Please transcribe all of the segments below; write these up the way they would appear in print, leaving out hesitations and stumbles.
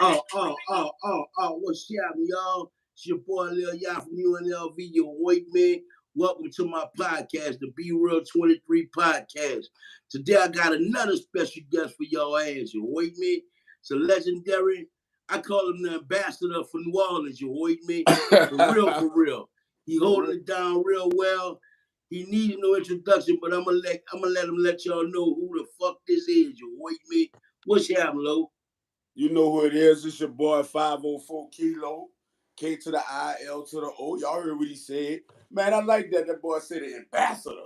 What's happening, y'all? It's your boy Lil Yah from UNLV, your white man. Welcome to my podcast, the Be Real 23 podcast. Today I got another special guest for y'all ass, you white man. It's a legendary. I call him the ambassador for New Orleans, you white man. For real, for real. He holding it down real well. He needs no introduction, but I'm gonna let him let y'all know who the fuck this is, you white man. What's happening, Lo? You know who it is. It's your boy 504 Kilo. K to the I, L to the O. Y'all heard what he said. Man, I like that. That boy said the ambassador.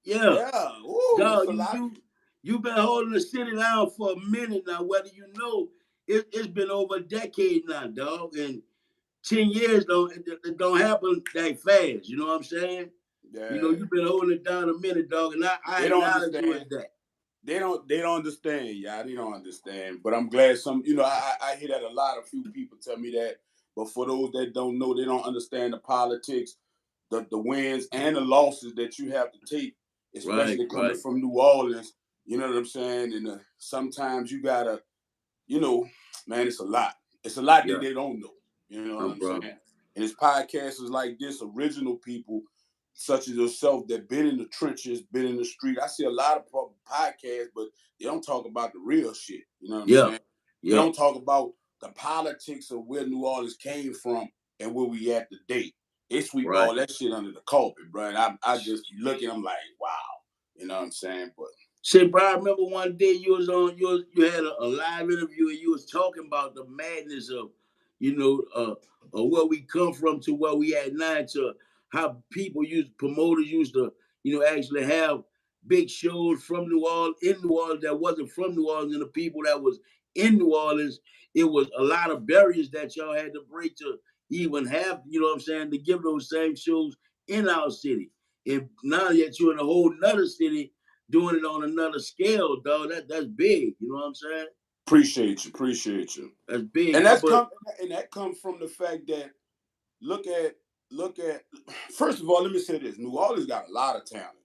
Yeah. Yeah. Ooh, Dog, you've been holding the city down for a minute now. Whether you know, it's been over a decade now, dog. And 10 years it don't happen that fast. You know what I'm saying? Yeah. You know, you've been holding it down a minute, dog, and I acknowledge you as that. They don't understand, y'all. They don't understand. But I'm glad I hear that a lot. A few people tell me that. But for those that don't know, they don't understand the politics, the wins and the losses that you have to take, especially coming from New Orleans. You know what I'm saying? And sometimes you gotta, man, it's a lot. It's a lot that they don't know. You know what I'm saying? And it's podcasters like this, original people such as yourself that been in the trenches, been in the street. I see a lot of podcasts, but they don't talk about the real shit. You know what I'm saying? They don't talk about the politics of where New Orleans came from and where we at today. They sweep all that shit under the carpet, bro. And I just look at them like, wow. You know what I'm saying? But say, bro, I remember one day you had a live interview and you was talking about the madness of, where we come from to where we at now, to how promoters used to, actually have big shows from New Orleans, in New Orleans, that wasn't from New Orleans, and the people that was in New Orleans, it was a lot of barriers that y'all had to break to even have, you know what I'm saying, to give those same shows in our city. And now that you're in a whole nother city, doing it on another scale, dog. That's big. You know what I'm saying? Appreciate you. That's big. And that comes from the fact that look at first of all, let me say this. New Orleans got a lot of talent.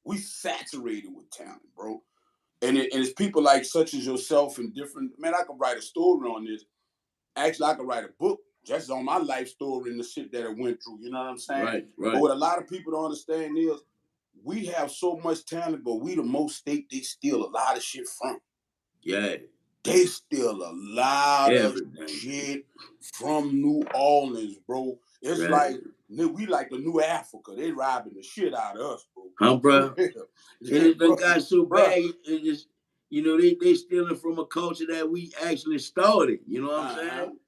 We saturated with talent, bro. And it's people like such as yourself and different, man, I could write a story on this. Actually, I could write a book just on my life story and the shit that I went through. You know what I'm saying? Right. But what a lot of people don't understand is we have so much talent, but we the most state they steal a lot of shit from. Yeah. They steal a lot of shit from New Orleans, bro. It's like we like the new Africa. They robbing the shit out of us, bro. Huh, bro? It done got so bad. It just, they stealing from a culture that we actually started. You know what I'm saying?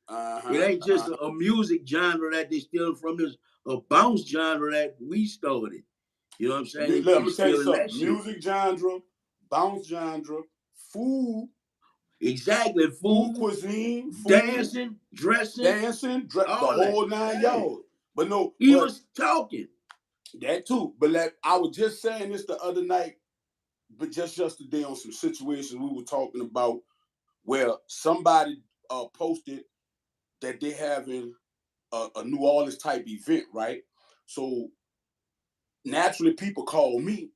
It ain't just a music genre that they stealing from. It's a bounce genre that we started. You know what I'm saying? Let me tell you something. Music genre, bounce genre, food. Exactly. Food, cuisine, dancing, dressing, the whole 9 yards. But no, he was talking. That too. But I was just saying this the other night, but just yesterday on some situations we were talking about where somebody posted that they having a New Orleans type event, right? So naturally people call me.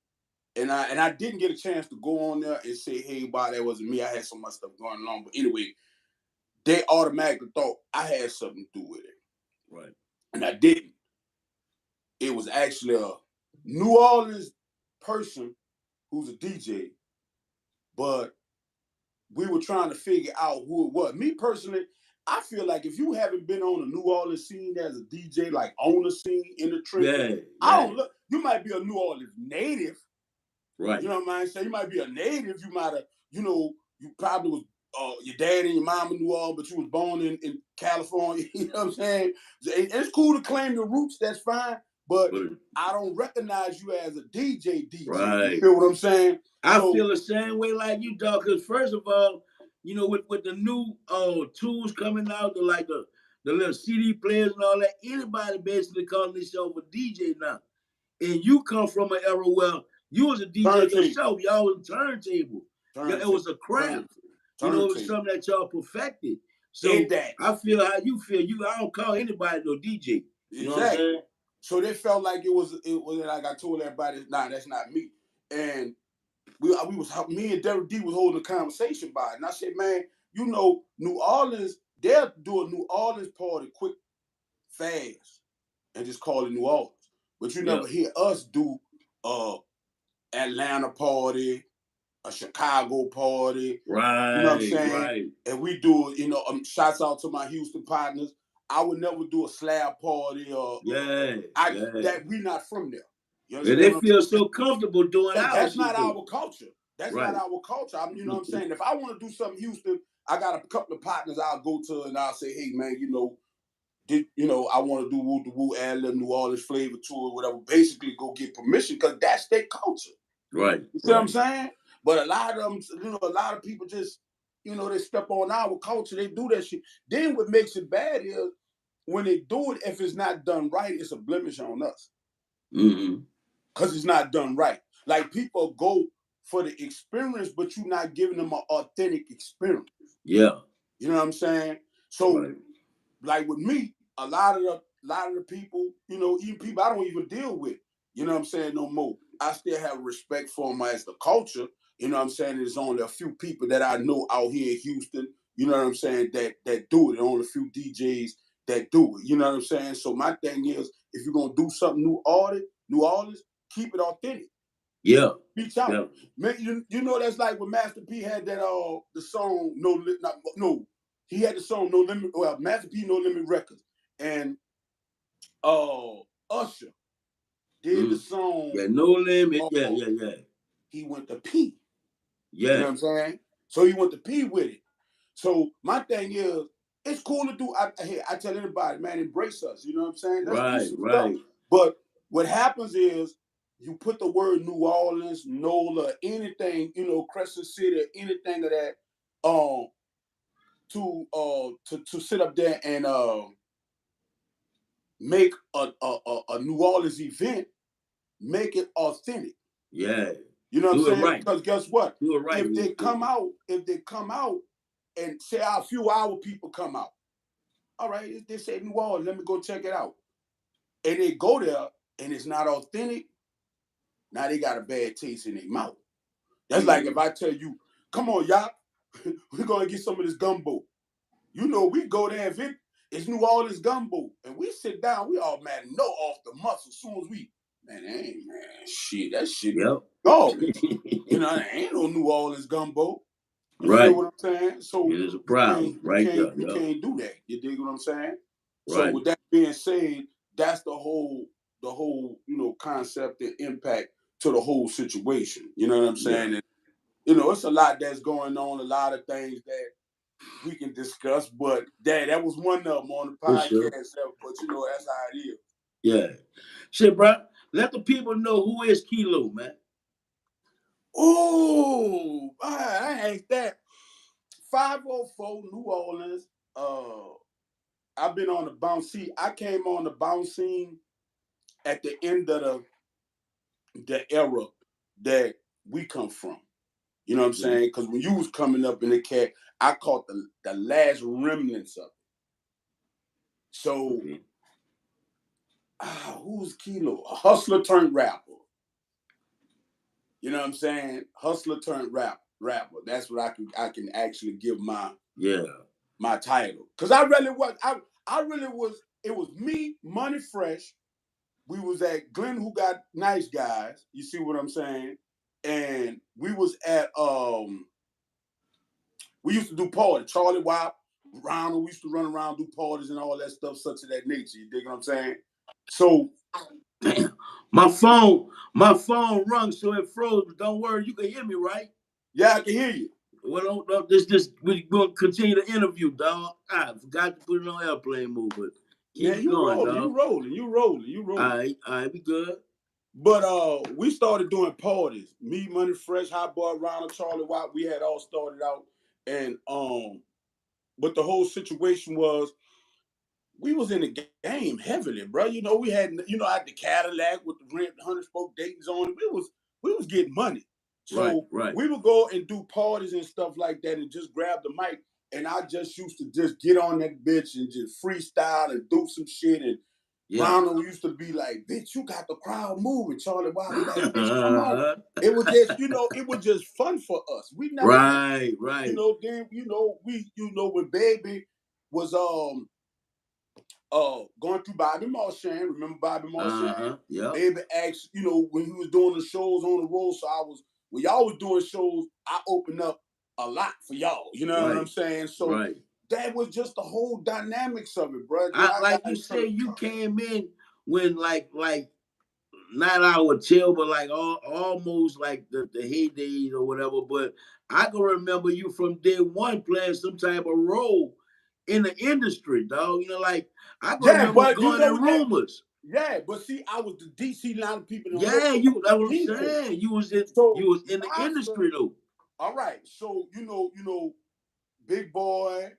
And I didn't get a chance to go on there and say, hey, Bob, that wasn't me. I had so much stuff going on. But anyway, they automatically thought I had something to do with it. Right. And I didn't. It was actually a New Orleans person who's a DJ. But we were trying to figure out who it was. Me personally, I feel like if you haven't been on a New Orleans scene as a DJ, like on the scene in the trenches, I don't look. You might be a New Orleans native. Right. You know what I'm saying? You might be a native. You might have, you probably was your dad and your mom in New Orleans, but you was born in California. You know what I'm saying? It's cool to claim your roots. That's fine. But I don't recognize you as a DJ. Right. You feel what I'm saying? I feel the same way like you, dog. Because first of all, with the new tools coming out, the little CD players and all that, anybody basically calling themselves a DJ now. And you come from an era where you was a DJ yourself. Y'all was a turntable. It was a craft. It was something that y'all perfected. So I feel how you feel. I don't call anybody no DJ. You know what I'm saying? So they felt like it was like I told everybody, nah, that's not me. And me and Derek D was holding a conversation about it. And I said, man, New Orleans they'll do a New Orleans party quick, fast, and just call it New Orleans. But you never hear us do Atlanta party, a Chicago party. Right. You know what I'm saying? Right. And we do, shouts out to my Houston partners. I would never do a slab party or that we not from there. You understand? And they feel so comfortable doing ours. That's not our culture. That's right. not our culture. You know what I'm saying? If I want to do something Houston, I got a couple of partners I'll go to and I'll say, hey man, I want to do Woo the Woo, add a little New Orleans flavor to it, whatever. Basically, go get permission because that's their culture. Right. You see what I'm saying? But a lot of them, a lot of people just, they step on our culture. They do that shit. Then what makes it bad is when they do it, if it's not done right, it's a blemish on us. Because it's not done right. Like people go for the experience, but you're not giving them an authentic experience. Yeah. You know what I'm saying? So, like with me, a lot of the people, even people I don't even deal with, you know what I'm saying, no more. I still have respect for them as the culture. You know what I'm saying? There's only a few people that I know out here in Houston, you know what I'm saying, that do it. There's only a few DJs that do it. You know what I'm saying? So my thing is, if you're gonna do something New Orleans, keep it authentic. Yeah. Reach out. Yeah. You know that's like when Master P had that the song he had the song No Limit. Well, Master P No Limit Records and Usher did the song. Yeah, No Limit. Yeah. He went to P. Yeah. You know what I'm saying? So he went to P with it. So my thing is, it's cool to do. I tell everybody, man, embrace us. You know what I'm saying? Let's do some stuff. But what happens is you put the word New Orleans, NOLA, anything, Crescent City, or anything of that, to sit up there and make a New Orleans event, make it authentic. Yeah. You know what I'm saying? Right. Because guess what? Do it right. If they come out and say a few of our people come out, all right, they say New Orleans, let me go check it out. And they go there and it's not authentic, now they got a bad taste in their mouth. That's like if I tell you, come on, y'all, we're going to get some of this gumbo. We go there, if it's New Orleans gumbo, and we sit down, we all, man, know off the muscle as soon as that shit, garbage. Ain't no New Orleans gumbo. You feel what I'm saying? So it is a problem, you can't do that. You dig what I'm saying? So with that being said, that's the whole concept and impact to the whole situation. You know what I'm saying? And, it's a lot that's going on, a lot of things that we can discuss, but that was one of them on the podcast. Sure. But that's how it is. Yeah. Shit, bro, let the people know who is Kilo, man. Oh, I ain't that. 504 New Orleans. I've been on the bounce. See, I came on the bounce scene at the end of the era that we come from. You know what I'm saying? Because when you was coming up in the cat, I caught the last remnants of it. So, who's Kilo? A hustler turned rapper. You know what I'm saying? Hustler turned rapper. That's what I can actually give my title. Because I really was. It was me, Money Fresh. We was at Glenn Who Got Nice Guys. You see what I'm saying? And we was at we used to do parties. Charlie Wap, Ronald, we used to run around, do parties and all that stuff, such of that nature. You dig what I'm saying? So my phone rung, so it froze. But don't worry, you can hear me, right? Yeah, I can hear you. Well, we're gonna continue the interview, dog. I forgot to put it on airplane mode, but keep going, dog. You rolling. All right, we good. But we started doing parties. Me, Money Fresh, Hot Boy, Ronald, Charlie Watt, we had all started out. And but the whole situation was we was in the game heavily, bro. We had at the Cadillac with the 100-spoke Dayton's on it. We was getting money. So we would go and do parties and stuff like that and just grab the mic. And I just used to just get on that bitch and just freestyle and do some shit. And Ronald used to be like, bitch, you got the crowd moving. Charlie Wild, like, bitch, come on. It was just, it was just fun for us. We never right. Then, we, when Baby was going through Bobby Marchand. Remember Bobby Marchand? Yeah. Baby asked, you know, when he was doing the shows on the road. So when y'all was doing shows, I opened up a lot for y'all. You know what I'm saying? So that was just the whole dynamics of it, bro. Like you said, you came in when like not our chill, but like almost like the heydays or whatever. But I can remember you from day one playing some type of role in the industry, dog. You know, like I can remember going in rumors. Yeah, but see, I was the DC line of people. Yeah, that's what I'm saying. You was in the industry though. All right, so you know, Big Boy,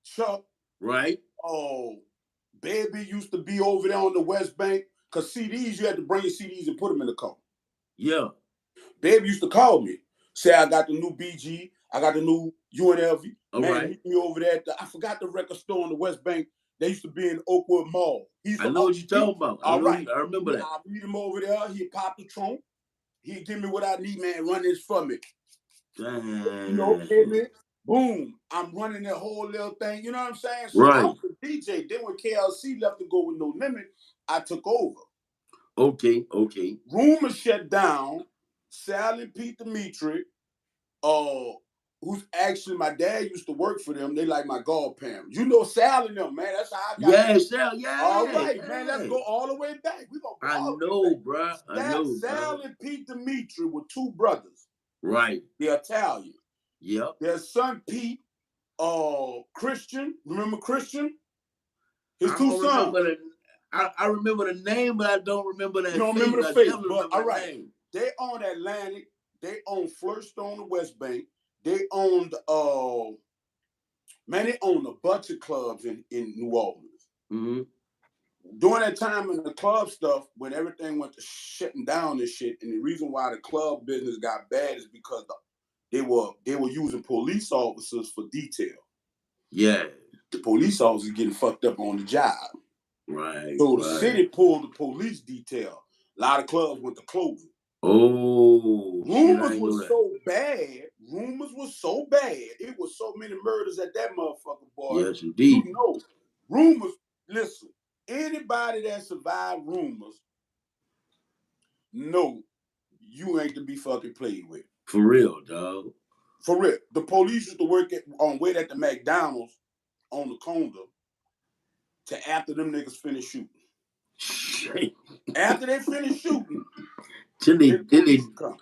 Chuck, right? Oh, Baby used to be over there on the West Bank. Cause CDs, you had to bring your CDs and put them in the car. Yeah. Baby used to call me, say I got the new BG, I got the new UNLV. Man, meet me over there. I forgot the record store on the West Bank. They used to be in Oakwood Mall. I know what you're talking about. I remember that. I meet him over there. He'd pop the trunk. He'd give me what I need, man. Run this for me. Damn. You know, baby. Boom. I'm running that whole little thing. You know what I'm saying? So I was the DJ. Then when KLC left to go with No Limit, I took over. Okay. Rumors shut down. Sal and Pete Dimitri, who's actually my dad used to work for them. They like my godparents. You know Sal and them, man. That's how I got Sal, yeah. All right, man. Let's go all the way back. We gonna go all the way back. Bro. I know, Sal and Pete Dimitri were two brothers. Right. They're Italian. Yep. Their son Pete, Christian. Remember Christian? His two sons. I remember the name, but I don't remember that. You don't remember the face, but all right. They owned Atlantic. They owned Flirtstone, the West Bank. They owned they owned a bunch of clubs in New Orleans. Mm-hmm. During that time in the club stuff, when everything went to shutting down and shit, and the reason why the club business got bad is because they were using police officers for detail. Yeah. The police officers getting fucked up on the job. Right. So the city pulled the police detail. A lot of clubs went to closing. Oh. Rumors was so bad. Rumors was so bad. It was so many murders at that motherfucker, boy. Yes, indeed. You know, rumors. Listen, anybody that survived rumors, no, you ain't to be fucking played with. For real, dog. For real. The police used to work wait at the McDonald's on the corner to after them niggas finish shooting. After they finish shooting, till they come.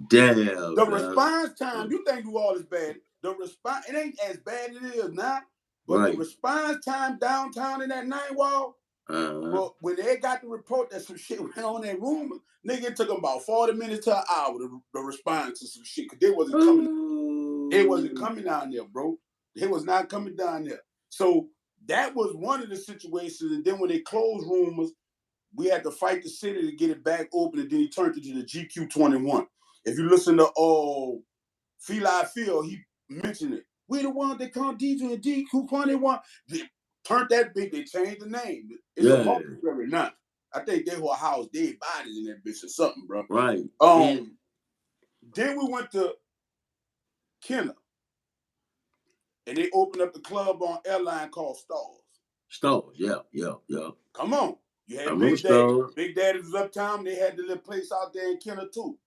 Damn. The response time, you think you all is bad. The response, it ain't as bad as it is now, but the response time downtown in that 9 Wall, but when they got the report that some shit went on in that room, nigga, it took them about 40 minutes to an hour to respond to some shit, because they wasn't coming. They wasn't coming down there, bro. They was not coming down there. So that was one of the situations. And then when they closed rumors, we had to fight the city to get it back open, and then he turned it to the GQ21. If you listen to Feel I Feel, he mentioned it. We the one that called DJ and GQ21. They turned that big, they changed the name. It's a multi-story now. I think they will house dead bodies in that bitch or something, bro. Right. Then we went to Kenner. And they opened up the club on Airline called Stars. Stars, yeah. Come on. You had Big Daddy. Big Daddy was uptown. They had the little place out there in Kenner too.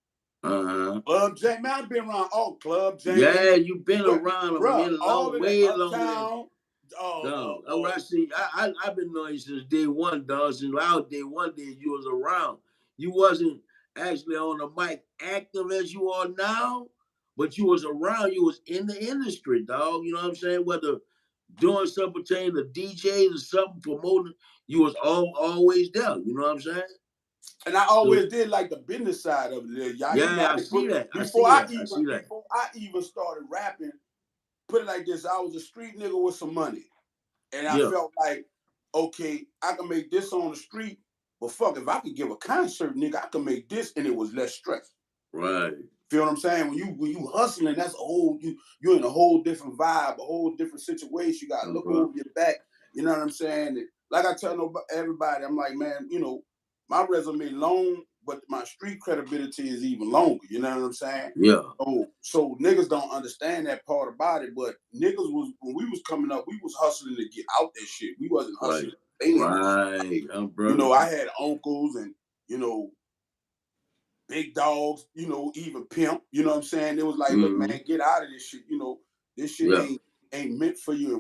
Club James. Man, I've been around all Club James. Yeah, you've been around them way longer. I see. I've been knowing you since day one, dog. Since our day one day you was around. You wasn't actually on the mic active as you are now, but you was around. You was in the industry, dog. You know what I'm saying? Whether doing something pertaining to DJs or something, promoting, you was always there. You know what I'm saying? And I always did like the business side of it. Y'all, I see that. Before I even started rapping, put it like this, I was a street nigga with some money. And I felt like, okay, I can make this on the street, but fuck, if I could give a concert, nigga, I can make this, and it was less stress. Right. Feel what I'm saying? When you hustling, that's you're in a whole different vibe, a whole different situation. You gotta look over your back. You know what I'm saying? And like I tell everybody, I'm like, man, you know, my resume long, but my street credibility is even longer. You know what I'm saying? Yeah. So niggas don't understand that part about it. But niggas was when we was coming up, we was hustling to get out that shit. We wasn't hustling to stay in that shit. You know, I had uncles and you know big dogs. You know, even pimp. You know what I'm saying? It was like, look, man, get out of this shit. You know, this shit ain't meant for you.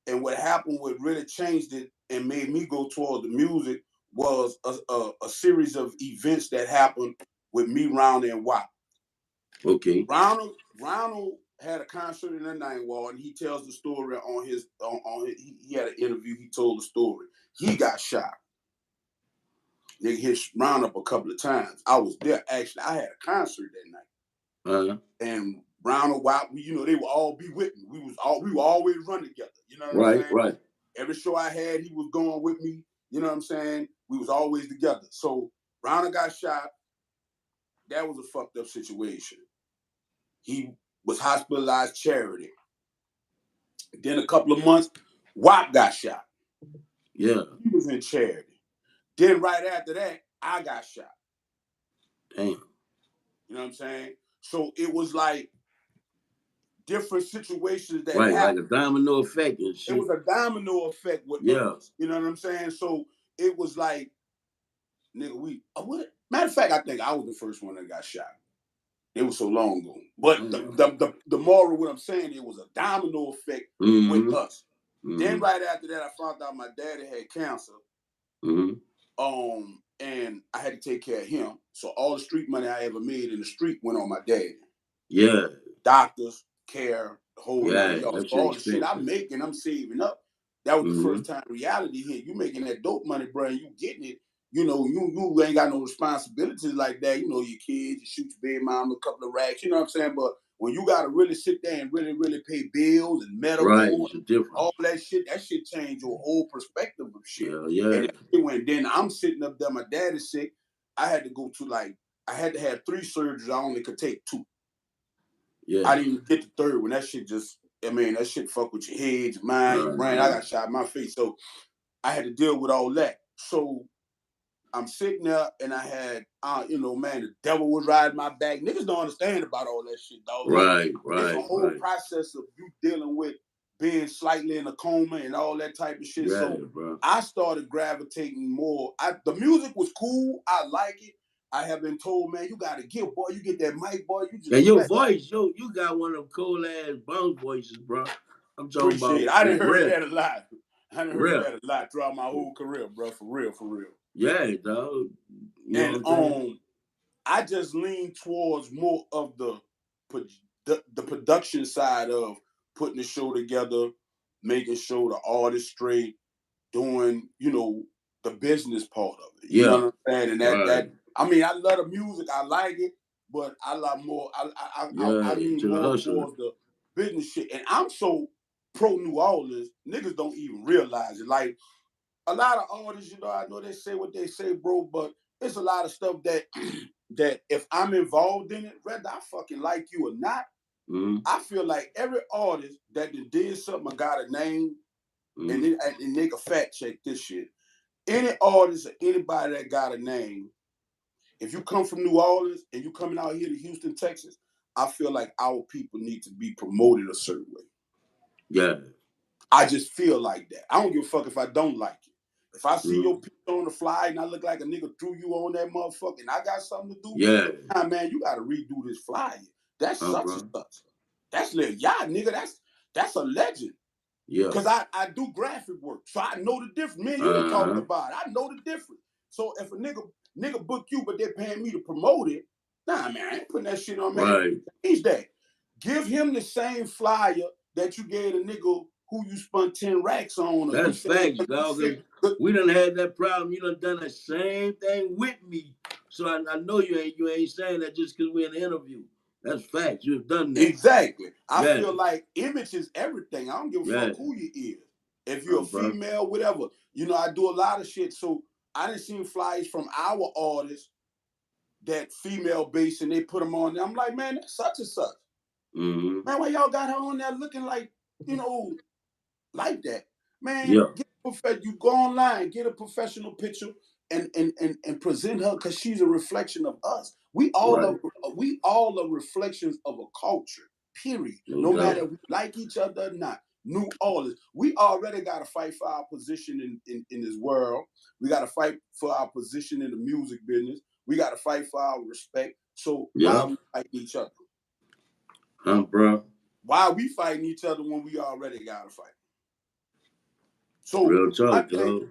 And what happened, what really changed it and made me go toward the music was a series of events that happened with me, Ronald, and WAP. Okay. Ronald had a concert in the Ninth Ward, and he tells the story on his he had an interview. He told the story. He got shot. They hit Ronald up a couple of times. I was there. Actually, I had a concert that night. And Ronald, WAP, you know, they would all be with me. We were always run together. You know what I'm saying? Right. Every show I had, he was going with me. You know what I'm saying? We was always together. So Ronald got shot. That was a fucked up situation. He was hospitalized, Charity. Then a couple of months, WAP got shot. Yeah. He was in Charity. Then right after that, I got shot. Damn. You know what I'm saying? So it was like different situations that happened. Like a domino effect and shit. It was a domino effect with us. You know what I'm saying? So it was like, nigga, matter of fact, I think I was the first one that got shot. It was so long ago. But the moral, what I'm saying, it was a domino effect with us. Then right after that, I found out my daddy had cancer. And I had to take care of him. So all the street money I ever made in the street went on my daddy. Yeah. Doctors, care, the whole nine yards. So all the shit I'm making, I'm saving up. That was the first time reality hit. You making that dope money, bro, and you getting it. You know, you ain't got no responsibilities like that. You know, your kids, you shoot your baby mom a couple of racks. You know what I'm saying? But when you got to really sit there and really, really pay bills and medical and all that shit changed your whole perspective of shit. Yeah. And then I'm sitting up there, my dad is sick. I had to go to I had to have 3 surgeries. I only could take 2. Yeah. I didn't even get the third one. That shit that shit fuck with your head, your mind, your brain. I got shot in my face. So I had to deal with all that. So I'm sitting there and I had, you know, man, the devil was riding my back. Niggas don't understand about all that shit, dog. It's a whole process of you dealing with being slightly in a coma and all that type of shit. I started gravitating more. The music was cool. I like it. I have been told, man, you got to give, boy. You get that mic, boy. You just your voice, you got one of them cold ass bounce voices, bro. I'm talking Appreciate about. I done heard that a lot. I done heard that a lot throughout my whole career, bro. For real. Yeah, dog. And I just lean towards more of the production side of putting the show together, making sure the artistry, doing, you know, the business part of it. You know what I'm saying? And that I mean, I love the music, I like it, but I love more. I lean more towards the business shit. And I'm so pro New Orleans, niggas don't even realize it. Like a lot of artists, you know, I know they say what they say, bro, but it's a lot of stuff that that if I'm involved in it, whether I fucking like you or not, I feel like every artist that did something, got a name, and they can fact check this shit. Any artist or anybody that got a name, if you come from New Orleans and you coming out here to Houston, Texas, I feel like our people need to be promoted a certain way. Yeah. I just feel like that. I don't give a fuck if I don't like it. If I see your picture on the fly and I look like a nigga threw you on that motherfucker and I got something to do, nah, man, you got to redo this flyer. That's such and such. That's Lil Yachty, nigga. That's a legend. Yeah. Because I do graphic work, so I know the difference. Me and you talked about it. I know the difference. So if a nigga book you, but they're paying me to promote it, nah, man, I ain't putting that shit on, man. Right. Change that. Give him the same flyer that you gave a nigga who you spent 10 racks on. That's facts, dog. We done had that problem. You done the same thing with me. So I know you ain't saying that just because we're in an interview. That's facts. You've done that. Exactly. I feel like image is everything. I don't give a fuck who you is. If you're a female, whatever. You know, I do a lot of shit. So I done seen flyers from our artists that female based and they put them on there. I'm like, man, that's such and such. Man, why y'all got her on there looking like, you know, like that? Man, you go online, get a professional picture and present her because she's a reflection of us. We all Right. are reflections of a culture. Period. No matter if we like each other or not. New Orleans. We already got to fight for our position in this world. We got to fight for our position in the music business. We got to fight for our respect. So why are we fighting each other? Bro. Why are we fighting each other when we already got to fight? So real talk, dog.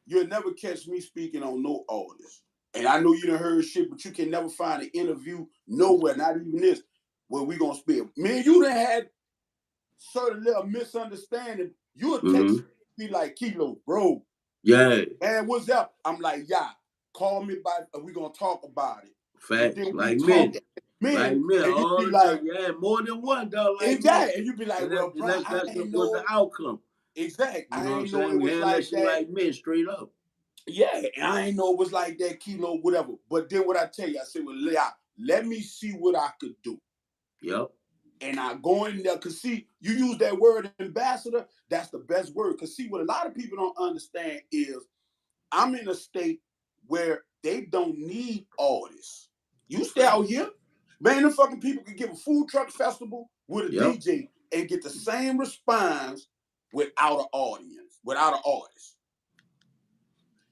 You'll never catch me speaking on no artist. And I know you done heard shit, but you can never find an interview nowhere, not even this, where we gonna spill. Me and you done had certain little misunderstanding. You'll text me like, Kilo, bro. Yeah. Man, what's up? I'm like, yeah, call me by, we gonna talk about it. Facts, like men. Like men, and all the time. Yeah, more than one, dog. Like exactly. And you be like, well, bro, that's I ain't know. What's the outcome? Exactly. You know I ain't know it we was like that. Like men, straight up. Yeah, I ain't know it was like that, Kilo, whatever. But then what I tell you, I said, well, let me see what I could do. Yep. And I go in there, because see, you use that word ambassador, that's the best word. Because see, what a lot of people don't understand is I'm in a state where they don't need artists. You stay out here, man, the fucking people can give a food truck festival with a DJ and get the same response without an audience, without an artist.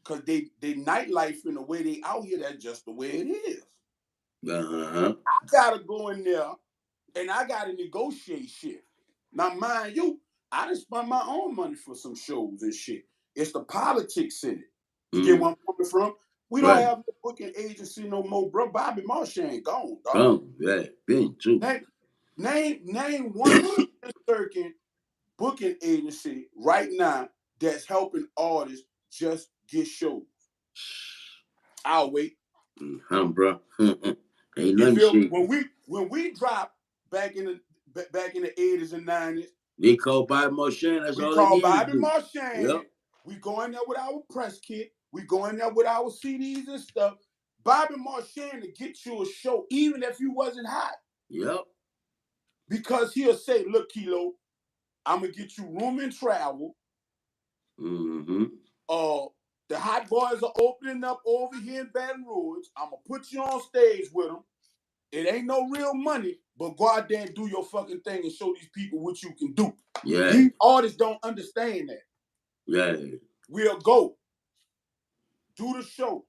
Because they nightlife in the way they out here, that's just the way it is. I gotta go in there and I gotta negotiate shit. Now, mind you, I done spent my own money for some shows and shit. It's the politics in it. You get where I'm coming from? We don't have no booking agency no more, bro. Bobby Marshall gone, dog. Gone, yeah, been too. Name one circuit booking agency right now that's helping artists just get shows. I'll wait. Bro. Ain't nothing shit. When we dropped back in the 80s and 90s, they call Bobby Marchand. That's all they call need Bobby to do. Marchand. Yep. We go in there with our press kit. We go in there with our CDs and stuff. Bobby Marchand to get you a show, even if you wasn't hot. Yep. Because he'll say, look, Kilo, I'm going to get you room and travel. The Hot Boys are opening up over here in Baton Rouge. I'm going to put you on stage with them. It ain't no real money, but go out there and do your fucking thing and show these people what you can do. Yeah. These artists don't understand that. Yeah. We'll go. Do the show.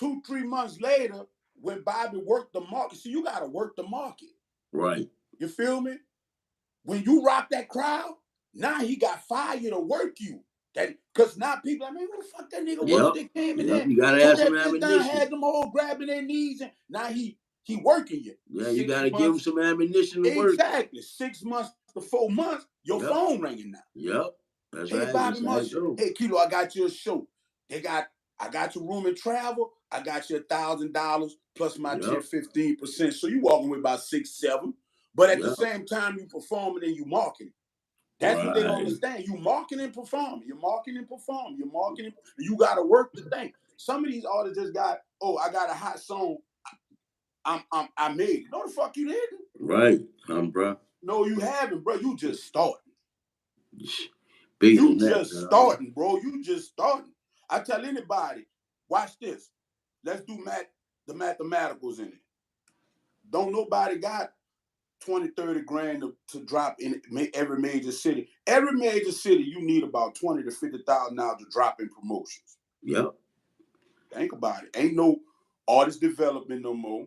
2-3 months later, when Bobby worked the market, see, you got to work the market. Right. You feel me? When you rock that crowd, now he got fire to work you. Because now people are like, man, what the fuck that nigga was? They came in there. You got to have some ammunition. Had them all grabbing their knees, and now he working you. Yeah, you got to give him some ammunition to work. Exactly. 6 months to 4 months, your phone ringing now. Yep. That's hey, right. Bobby Marshall. Hey, Kilo, I got you a show. I got your room and travel. I got you $1,000 plus my 10-15%. So you walking with about 6-7. But at the same time, you performing and you marketing. That's what they don't understand. You marketing and performing. You're marketing and performing. You're marketing. You got to work the thing. Some of these artists just got, I got a hot song. I made it. No, the fuck you didn't. Right, bro. No, you haven't, bro. You just starting. Starting, bro. You just starting. I tell anybody, watch this. Let's do the mathematicals in it. Don't nobody got 20-30 grand to drop in every major city. Every major city, you need about $20,000 to $50,000 to drop in promotions. Yep. Think about it. Ain't no artist development no more.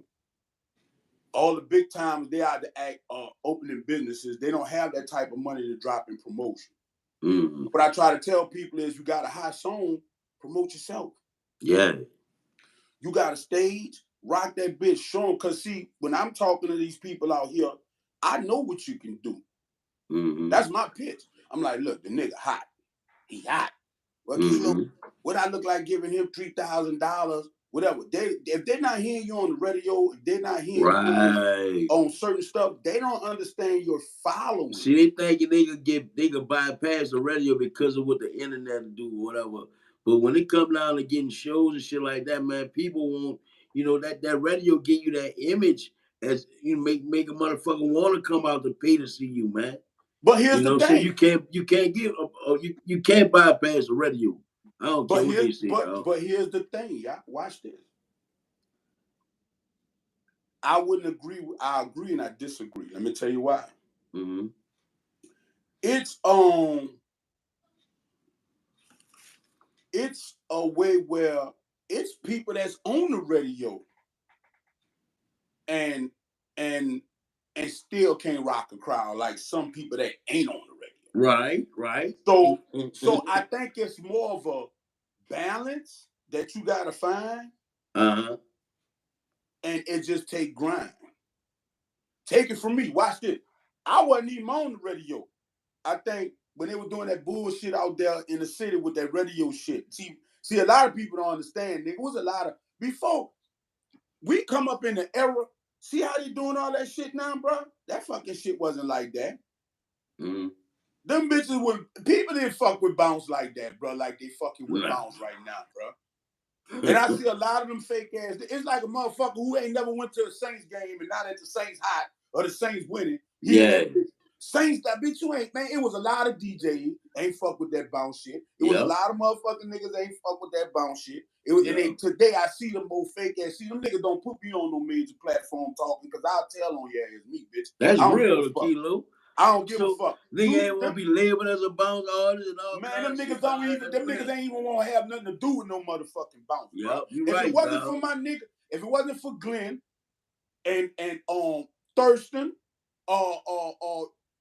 All the big times they are to act opening businesses. They don't have that type of money to drop in promotion. What I try to tell people is, you got a hot song, promote yourself. Yeah. You got a stage, rock that bitch, show them. Because see, when I'm talking to these people out here, I know what you can do. That's my pitch. I'm like, look, the nigga hot. He hot. Well, Kilo, what I look like giving him $3,000, whatever. If they're not hearing you on the radio, if they're not hearing you on certain stuff, they don't understand your following. See, they think they could bypass the radio because of what the internet do or whatever. But when it comes down to getting shows and shit like that, man, people won't, that radio give you that image as make a motherfucker want to come out to pay to see you, man. But here's the thing. So you can't bypass the radio. I don't care what they say, but here's the thing, y'all. Watch this. I wouldn't agree. I agree and I disagree. Let me tell you why. Mm-hmm. It's a way where it's people that's on the radio and still can't rock a crowd like some people that ain't on the radio. Right. So I think it's more of a balance that you gotta find. Uh-huh. And it just take grind. Take it from me. Watch this. I wasn't even on the radio. I think when they were doing that bullshit out there in the city with that radio shit. See, a lot of people don't understand. Nigga, it was a lot of before we come up in the era. See how they doing all that shit now, bro? That fucking shit wasn't like that. Mm-hmm. Them bitches were people didn't fuck with Bounce like that, bro. Like they fucking with Bounce right now, bro. And I see a lot of them fake ass. It's like a motherfucker who ain't never went to a Saints game and not at the Saints hot or the Saints winning. Saints, that bitch, you ain't, man. It was a lot of DJs ain't fuck with that Bounce shit. It was a lot of motherfucking niggas ain't fuck with that Bounce shit. It was, and today I see them both fake ass. See, them niggas don't put me on no major platform talking because I'll tell on your ass, me, bitch. That's real, Kilo. I don't give a fuck. Nigga ain't want to be labeled as a bounce artist and all. Man, them niggas don't even. Them niggas ain't even want to have nothing to do with no motherfucking bounce, bro. If it wasn't for my nigga, if it wasn't for Glenn and Thurston,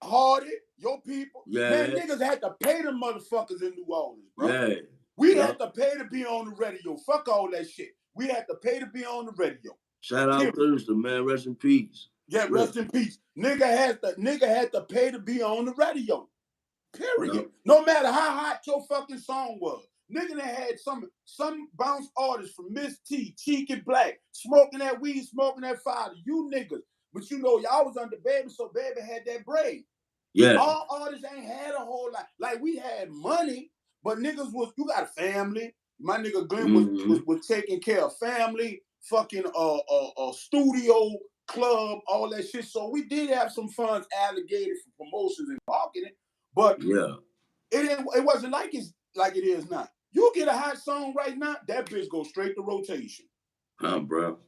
Hardy, your people, man, niggas had to pay them motherfuckers in New Orleans, bro. We had to pay to be on the radio. Fuck all that shit. We had to pay to be on the radio. Shout out Thurston, man. Rest in peace. Yeah, rest in peace. Nigga had to pay to be on the radio. Period. No matter how hot your fucking song was. Nigga that had some bounce artists from Miss T, Cheeky Black, smoking that weed, smoking that fire. You niggas. But you know, y'all was under Baby, so Baby had that braid. Yeah. All artists ain't had a whole lot. Like, we had money, but niggas was, you got a family. My nigga Glenn was taking care of family, fucking studio, club, all that shit. So we did have some funds allocated for promotions and marketing, but it wasn't like it is now. You get a hot song right now, that bitch go straight to rotation. Bro.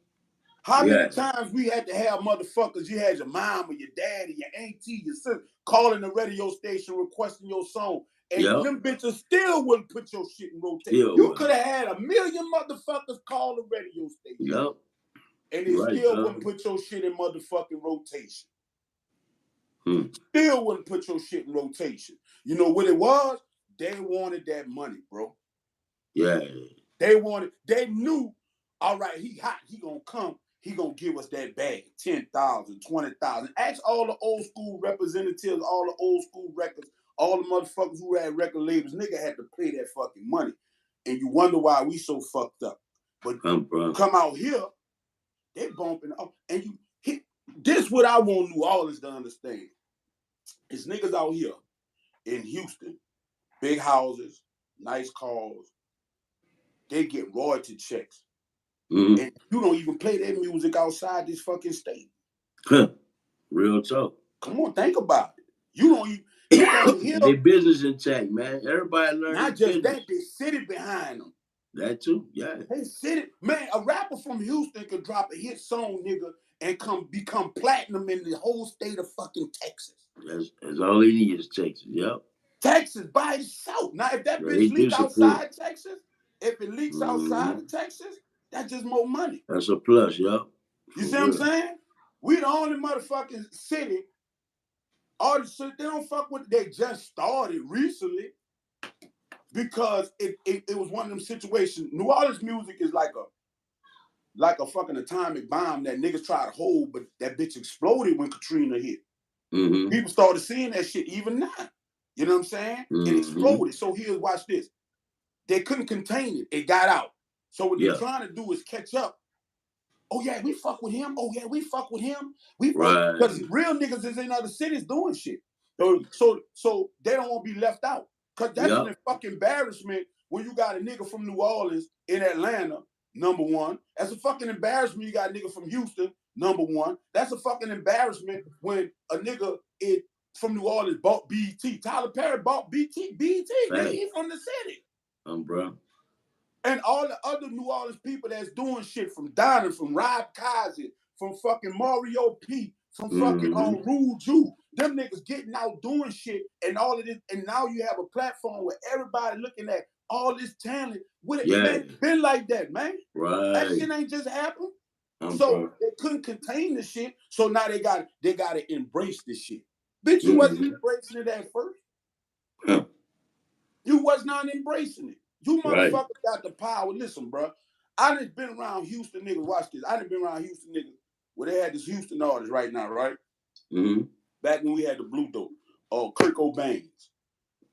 How many times we had to have motherfuckers, you had your mom or your daddy, your auntie, your sister, calling the radio station requesting your song. And them bitches still wouldn't put your shit in rotation. You could have had 1 million motherfuckers call the radio station. And they still wouldn't put your shit in motherfucking rotation. Still wouldn't put your shit in rotation. You know what it was? They wanted that money, bro. Yeah. They knew, all right, he hot, he gonna come, he gonna give us that bag, 10,000, 20,000. Ask all the old school representatives, all the old school records, all the motherfuckers who had record labels, nigga had to pay that fucking money. And you wonder why we so fucked up. But come out here, they bumping up. And this what I want New Orleans to understand. It's niggas out here in Houston, big houses, nice cars. They get royalty checks. And you don't even play their music outside this fucking state. Real talk. Come on, think about it. You don't hear their business in check, man. Everybody learn. Not just that, they city behind them. That too, yeah. They city, man. A rapper from Houston could drop a hit song, nigga, and become platinum in the whole state of fucking Texas. That's all he needs is Texas. Yep. Texas by itself. Now, if that bitch leaks outside Texas, if it leaks outside of Texas, that's just more money. That's a plus, yep. You see what I'm saying? We the only motherfucking city. Artists, they don't fuck with. They just started recently because it was one of them situations. New Orleans music is like a fucking atomic bomb that niggas try to hold, but that bitch exploded when Katrina hit. People started seeing that shit even now. You know what I'm saying? It exploded. So watch this. They couldn't contain it. It got out. So what they're trying to do is catch up. Oh yeah, we fuck with him. Oh yeah, we fuck with him. Because real niggas is in other cities doing shit. So they don't want to be left out. Cause that's a fucking embarrassment when you got a nigga from New Orleans in Atlanta, number one. That's a fucking embarrassment. You got a nigga from Houston, number one. That's a fucking embarrassment when a nigga from New Orleans bought BET. Tyler Perry bought BET. He's from the city. Bro. And all the other New Orleans people that's doing shit, from Donner, from Rob Kazi, from fucking Mario P, from fucking Rude Jew, them niggas getting out doing shit and all of this. And now you have a platform where everybody looking at all this talent. With it, man, it's been like that, man. Right. That shit ain't just happened. So they couldn't contain the shit. So now they got to embrace this shit. Bitch, you wasn't embracing it at first. Huh. You was not embracing it. You motherfuckers got the power. Listen, bro. I done been around Houston niggas. Watch this. I done been around Houston niggas where they had this Houston artist right now, right? Back when we had the Blue Dope, Kirk O'Baines.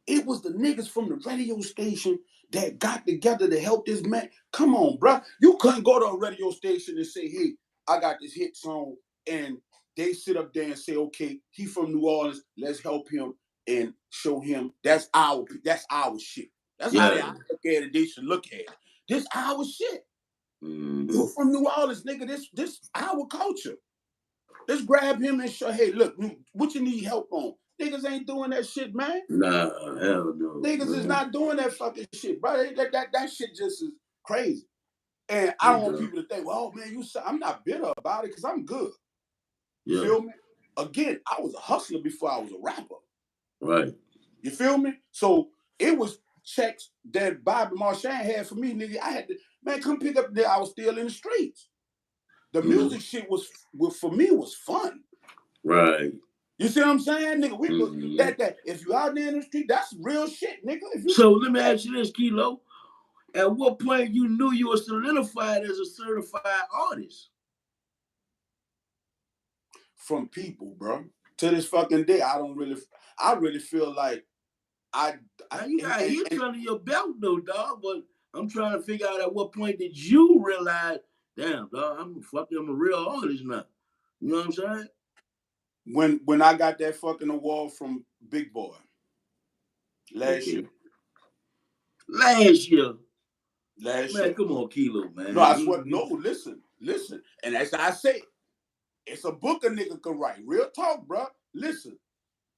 It was the niggas from the radio station that got together to help this man. Come on, bro. You couldn't go to a radio station and say, hey, I got this hit song, and they sit up there and say, okay, he from New Orleans, let's help him and show him that's our shit. That's how they look at it. They should look at it. This our shit. You from New Orleans, nigga. This our culture. Let's grab him and show, hey, look, what you need help on? Niggas ain't doing that shit, man. Nah, hell no. Niggas is not doing that fucking shit, bro. That shit just is crazy. And I don't want people to think, well, oh, man, I'm not bitter about it because I'm good. You feel me? Again, I was a hustler before I was a rapper. Right. You feel me? So it was checks that Bobby Marchand had for me, nigga. I had to, man, come pick up there. I was still in the streets. The music shit was for me was fun. Right. You see what I'm saying, nigga? We that if you out there in the street, that's real shit, nigga. So let me ask you this, Kilo. At what point you knew you were solidified as a certified artist? From people, bro. To this fucking day, I really feel like you got hits under your belt though, dog. But I'm trying to figure out at what point did you realize, damn, dog, I'm a real artist now. You know what I'm saying? When I got that fucking award from Big Boy last year. Last year. Man, come on, Kilo, man. No, I swear, no, listen. And as I say, it's a book a nigga can write. Real talk, bro. Listen,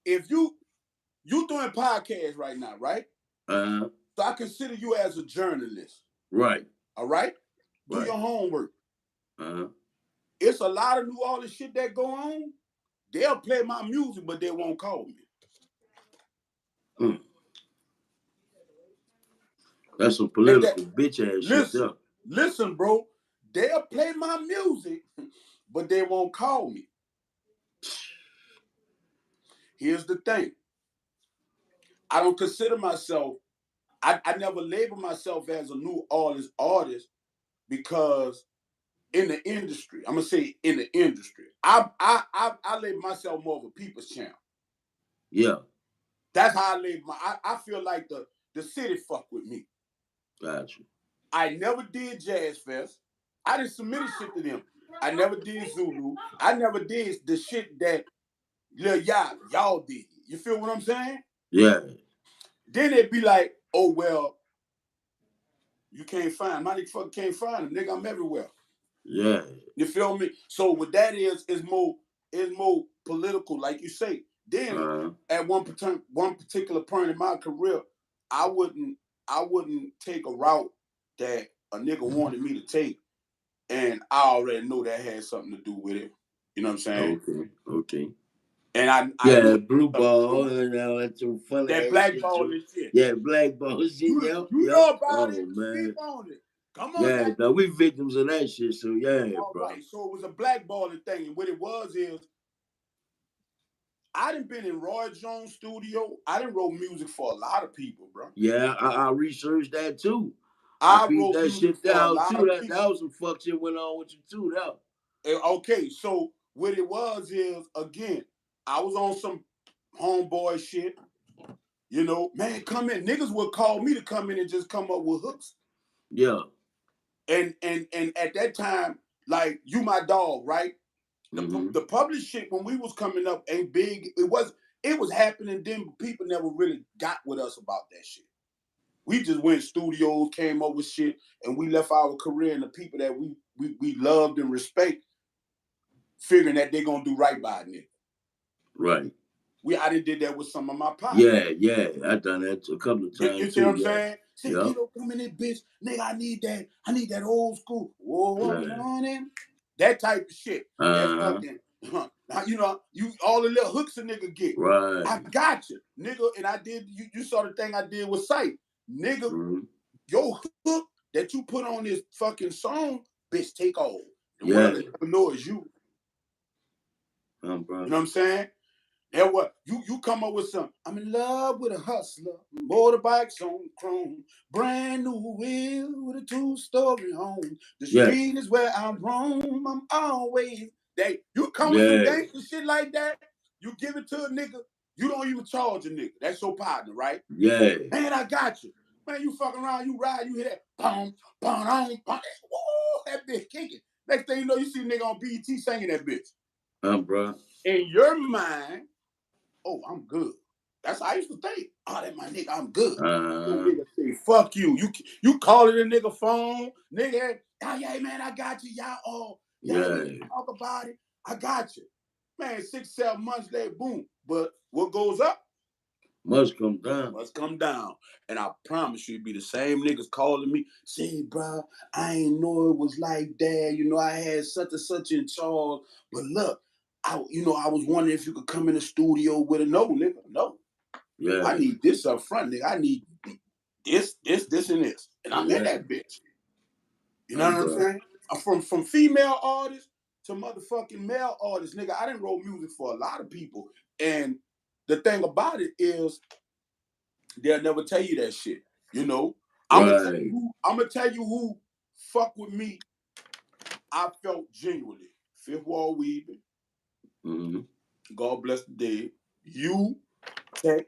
if you doing podcasts right now, right? So I consider you as a journalist. Right. All right? Do your homework. It's a lot of New Orleans shit that go on. They'll play my music, but they won't call me. That's some political bitch ass shit there. Listen, bro. They'll play my music, but they won't call me. Here's the thing. I don't consider myself, I never label myself as a New Orleans artist because in the industry, I'm gonna say in the industry, I label myself more of a people's champ. Yeah. That's how I label I feel like the city fuck with me. Gotcha. I never did Jazz Fest. I didn't submit shit to them. I never did Zulu. I never did the shit that y'all did. You feel what I'm saying? Yeah. Then it'd be like, oh, well, you can't find my nigga fucking can't find him. Nigga, I'm everywhere. Yeah. You feel me? So what that is more political, like you say. Then at one particular point in my career, I wouldn't take a route that a nigga wanted me to take. And I already know that had something to do with it. You know what I'm saying? Okay. And I blue ball and that's so funny. That black ball and shit. Yeah, black ball shit. You know about it. Man. Speak on it. Come on. Yeah, dog, we victims of that shit. So yeah, bro. Right. So it was a blackballing thing, and what it was is, I done been in Roy Jones' studio. I done wrote music for a lot of people, bro. Yeah, I researched that too. I wrote that shit down too. That was some fuck shit went on with you too, though. Okay, so what it was is, again, I was on some homeboy shit. You know, man, come in. Niggas would call me to come in and just come up with hooks. Yeah. And at that time, like, You My Dog, right? The published shit when we was coming up ain't big. It was happening then, but people never really got with us about that shit. We just went studios, came up with shit, and we left our career and the people that we loved and respect, figuring that they're gonna do right by a nigga. Right. I did that with some of my pops. Yeah, I done that a couple of times. You see what I'm saying? Say, Kilo, come in this bitch. Nigga, I need that old school. Whoa, what morning? That type of shit. That fucking, you know, all the little hooks a nigga get. Right. I got you, nigga. And I did, you saw the thing I did with Sight. Nigga, your hook that you put on this fucking song, bitch, take off. The world will never know it's you. Bro. You know what I'm saying? And what you come up with some, I'm in love with a hustler, motorbikes on chrome, brand new wheel with a 2-story home. The street is where I roam. I'm always that. You come with some gangster shit like that, you give it to a nigga, you don't even charge a nigga. That's your partner, right? Yeah. Man, I got you. Man, you fucking around, you ride, you hear that boom, boom, boom, boom. Whoa, that bitch kicking. Next thing you know, you see a nigga on BET singing that bitch. Bro. In your mind, oh, I'm good. That's how I used to think. Oh, that my nigga, I'm good. Nigga say, fuck you. You calling a nigga phone, nigga. Oh, yeah, man, I got you. Y'all all, talk about it. I got you. Man, 6-7 months later, boom. But what goes up must come down. Must come down. And I promise you, it'd be the same niggas calling me, say, bro, I ain't know it was like that. You know, I had such and such in charge. But look, I was wondering if you could come in the studio with a no, nigga. No. Yeah. I need this up front, nigga. I need this, and this. And I'm in that bitch. You know what I'm saying? From female artists to motherfucking male artists, nigga, I didn't wrote music for a lot of people. And the thing about it is, they'll never tell you that shit. You know? I'm gonna tell you who fuck with me. I felt genuinely. Fifth Wall Weaving. God bless the dead. You, Tech.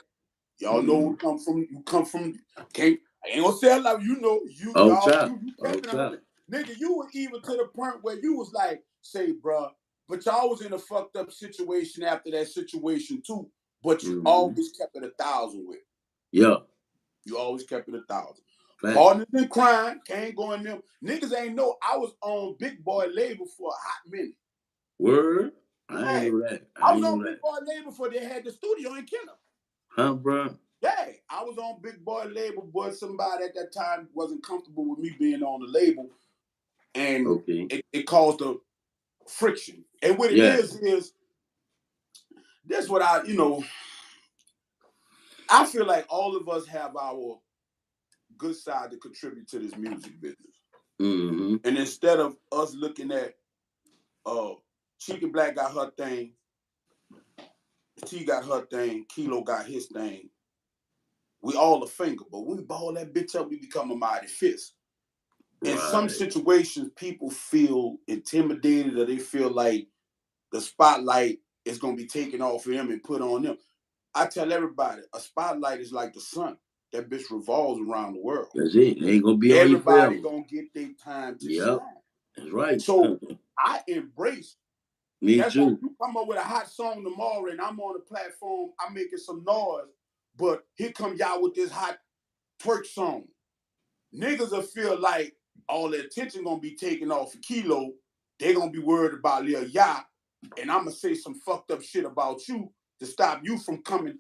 Y'all know who come from. You come from. Can't. I ain't gonna say a lot. You know. You kept it. Nigga, you were even to the point where you was like, say, bruh, but y'all was in a fucked up situation after that situation too. But you always kept it 1,000 with. Yeah. You always kept it 1,000. Partners in crime, can't go in them. Niggas ain't know I was on Big Boy label for a hot minute. Word? I ain't know that. I was on Big Boy label before they had the studio in Kenner. Huh, bro? Yeah, I was on Big Boy label, but somebody at that time wasn't comfortable with me being on the label. And it caused a friction. And what it is this what I feel like all of us have our good side to contribute to this music business. And instead of us looking at Chica Black got her thing, T got her thing, Kilo got his thing, we all a finger, but when we ball that bitch up, we become a mighty fist. In some situations, people feel intimidated or they feel like the spotlight is going to be taken off of them and put on them. I tell everybody, a spotlight is like the sun. That bitch revolves around the world. That's it. It ain't going to be everybody going to get their time to shine. That's right. So I embrace. Me That's too. Like you come up with a hot song tomorrow and I'm on the platform, I'm making some noise, but here come y'all with this hot twerk song. Niggas will feel like all the attention gonna be taken off of Kilo. They gonna be worried about Lil Yachty, and I'm gonna say some fucked up shit about you to stop you from coming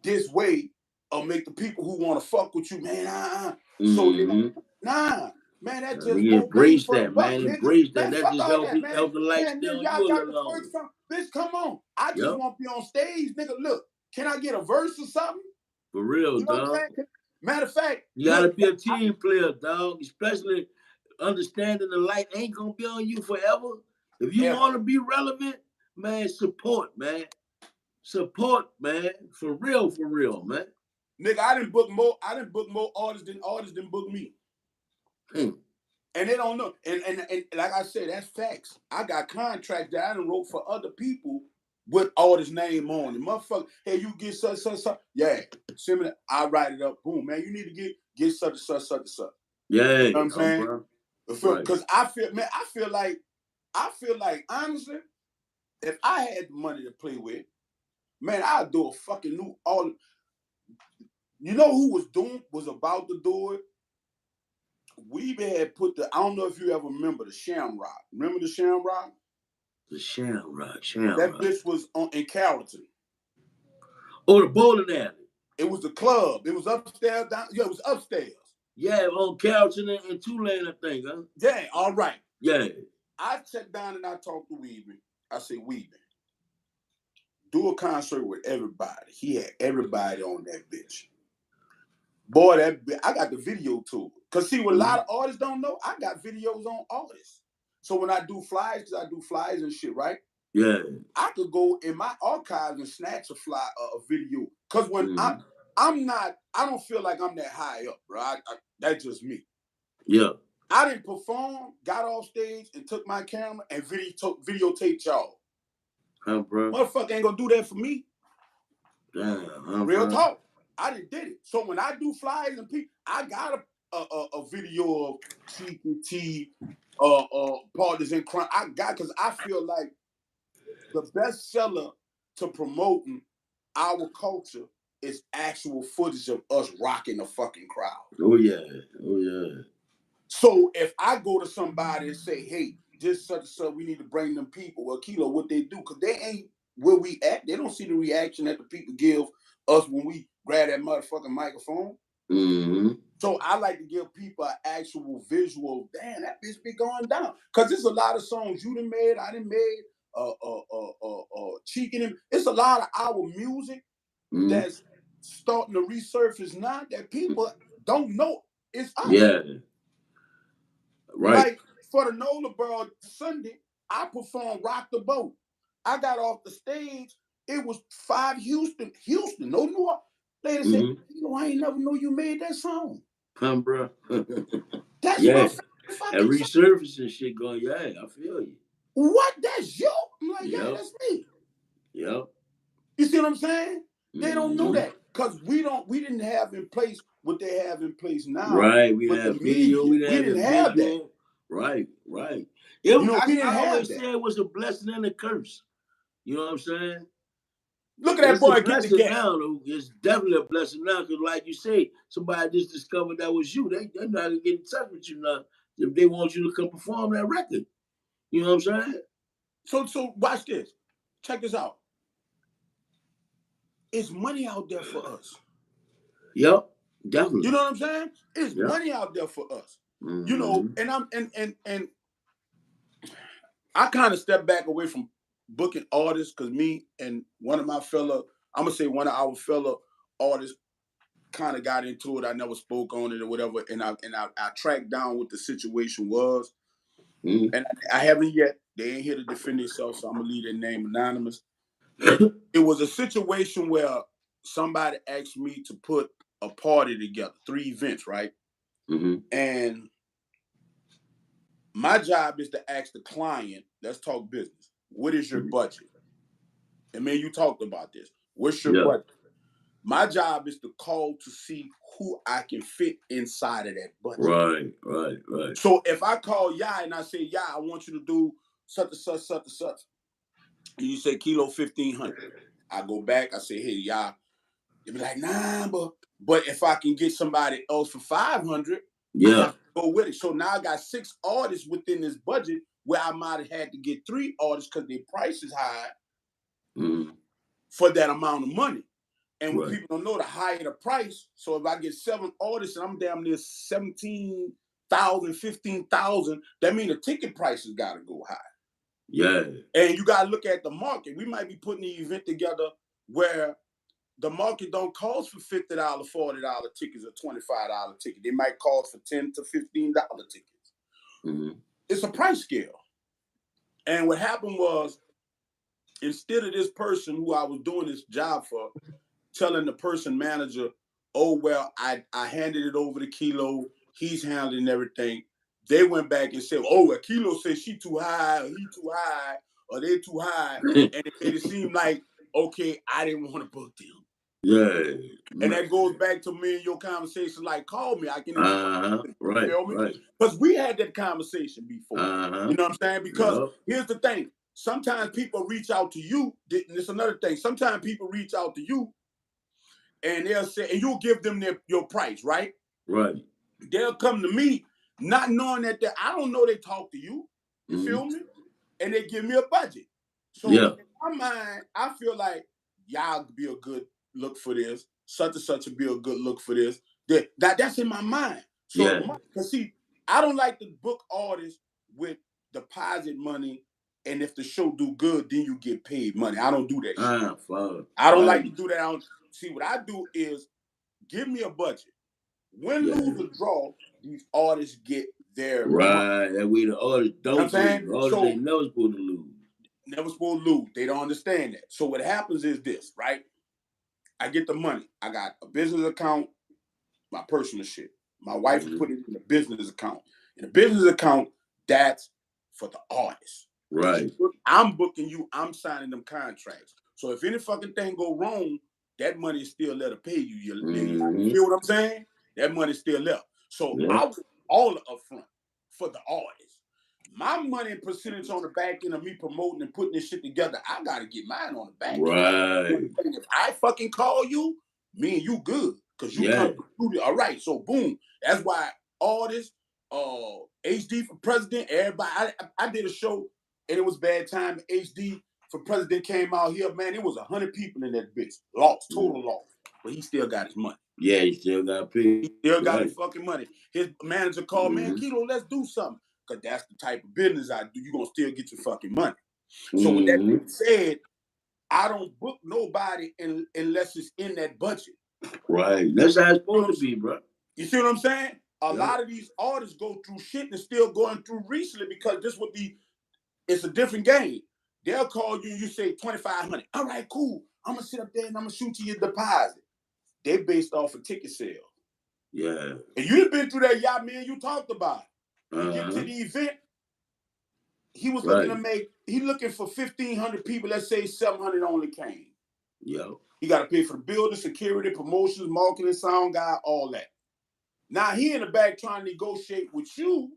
this way or make the people who want to fuck with you, man, So they nah. Man, that just embrace that, man. Embrace that. Man, That just help the light man, stay on y'all you a got little the longer. first song. Bitch, come on. I just want to be on stage, nigga. Look, can I get a verse or something? For real, dog. Matter of fact, you gotta be a team player, dog. Especially understanding the light ain't gonna be on you forever. If you want to be relevant, man, support, man. Support, man. For real, man. Nigga, I didn't book more artists than book me. And they don't know. And like I said, that's facts. I got contracts that I done wrote for other people with artist name on it. Motherfucker, hey, you get such. Yeah. Send me that. I write it up. Boom, man. You need to get such and such. Yeah. You know what I'm saying? Because I feel like, honestly, if I had the money to play with, man, I'd do a fucking new all. You know who was about to do it? We had put I don't know if you ever remember the Shamrock. Remember the Shamrock? The Shamrock. That bitch was in Carrollton. Oh, the bowling alley. It was the club. It was upstairs. It was upstairs. Yeah, on Carrollton and Tulane, I think, huh? Yeah, all right. Yeah. I sat down and I talked to Weebie. I said, Weebie, do a concert with everybody. He had everybody on that bitch. Boy, I got the video too. Cause see, what a lot of artists don't know, I got videos on artists. So when I do flyers, cause I do flyers and shit, right? Yeah. I could go in my archives and snatch a video. Cause when I'm not, I don't feel like I'm that high up, right? That's just me. Yeah. I didn't perform, got off stage, and took my camera and videotaped y'all. Huh, bro? Motherfucker ain't gonna do that for me. Damn, Real talk. I done did it. So when I do flyers and people, I got a video of T Partners in Crime. I got, because I feel like the best seller to promoting our culture is actual footage of us rocking the fucking crowd. Oh yeah. Oh yeah. So if I go to somebody and say, hey, just such and such, we need to bring them people. Well, Kilo, what they do, because they ain't where we at. They don't see the reaction that the people give us when we grab that motherfucking microphone. Mm-hmm. So I like to give people an actual visual. Damn, that bitch be going down. Because there's a lot of songs you done made, I done made, Cheeking him. It's a lot of our music that's starting to resurface now that people don't know it's us. Yeah. Right. Like for the Nola Borough Sunday, I performed Rock the Boat. I got off the stage. It was 5 Houston, no New York. Lady said, you know, I ain't never know you made that song. Come, bro. That's yeah. my fucking and resurfacing shit going, yeah, I feel you. What? That's you? I'm like, yeah, that's me. Yep. You see what I'm saying? They don't know that. Because we didn't have in place what they have in place now. Right. We didn't have video. We didn't have that. Right. It, you know, we didn't I have always that. say it was a blessing and a curse. You know what I'm saying? Look at that boy get the gas. Now, though. It's definitely a blessing now, because like you say, somebody just discovered that was you. They're not gonna get in touch with you now if they want you to come perform that record. You know what I'm saying? So watch this. Check this out. It's money out there for us. Yep, definitely. You know what I'm saying? It's money out there for us. You know, and I'm and I kind of stepped back away from booking artists, because me and one of my fellow, I'm gonna say one of our fellow artists kind of got into it. I never spoke on it or whatever, and I tracked down what the situation was. And I haven't yet. They ain't here to defend themselves, so I'm gonna leave their name anonymous. It was a situation where somebody asked me to put a party together, 3 events, right? And my job is to ask the client, let's talk business. What is your budget? And man, you talked about this. What's your budget? My job is to call to see who I can fit inside of that budget. Right. So if I call Yah and I say, Yah, I want you to do such and such, such and such, and you say Kilo 1,500, I go back, I say, hey, Yah, they be like, nah, but if I can get somebody else for 500, I have to go with it. So now I got 6 artists within this budget where I might have had to get 3 artists because their price is high for that amount of money. And what people don't know, the higher the price. So if I get 7 artists and I'm damn near 17,000, 15,000, that means the ticket prices got to go high. Yeah. And you got to look at the market. We might be putting the event together where the market don't cost for $50, $40 tickets or $25 ticket. They might cost for $10 to $15 tickets. It's a price scale. And what happened was, instead of this person who I was doing this job for telling the person manager, oh, well, I handed it over to Kilo, he's handling everything, they went back and said, oh, well, Kilo said she too high, or he too high, or they too high. And it made it seem like, okay, I didn't want to book them. Yeah. And that goes back to me and your conversation, like, call me. I can feel me? Because we had that conversation before. You know what I'm saying? Because here's the thing. Sometimes people reach out to you. And it's another thing. Sometimes people reach out to you and they'll say, and you'll give them your price, right? Right. They'll come to me not knowing that I don't know they talk to you. You feel me? And they give me a budget. So in my mind, I feel like y'all be a good look for this. Such and such would be a good look for this. That's in my mind. So, because see, I don't like to book artists with deposit money, and if the show do good, then you get paid money. I don't do that shit. I don't like to do that. See, what I do is give me a budget. Win, lose, or draw, these artists get their money. That way the artists don't lose. So they never supposed to lose. Never supposed to lose. They don't understand that. So what happens is this, right? I get the money. I got a business account, my personal shit. My wife put it in the business account. In the business account, that's for the artist. Right. I'm booking you. I'm signing them contracts. So if any fucking thing go wrong, that money is still there to pay you. You feel what I'm saying? That money's still left. So I was all upfront for the artist. My money and percentage on the back end of me promoting and putting this shit together, I gotta get mine on the back end. Right. If I fucking call you, me and you good. Cause you come through. All right, so boom. That's why artists, HD for president, everybody. I did a show and it was bad time. HD for president came out here, man. It was 100 people in that bitch. Total loss. But he still got his money. Yeah, he still got paid. He still got his fucking money. His manager called, man, Kilo, let's do something. Because that's the type of business I do. You're going to still get your fucking money. So with that being said, I don't book nobody unless it's in that budget. Right. That's how it's supposed to be, bro. You see what I'm saying? A lot of these artists go through shit and still going through recently because this would be, it's a different game. They'll call you, you say $2,500. All right, cool. I'm going to sit up there and I'm going to shoot you your deposit. They based off of ticket sales. Yeah. And you've been through that, y'all, man. You talked about it. You get to the event, he was looking to make, he looking for 1,500 people. Let's say 700 only came. Yeah. He got to pay for the building, security, promotions, marketing, sound guy, all that. Now he in the back trying to negotiate with you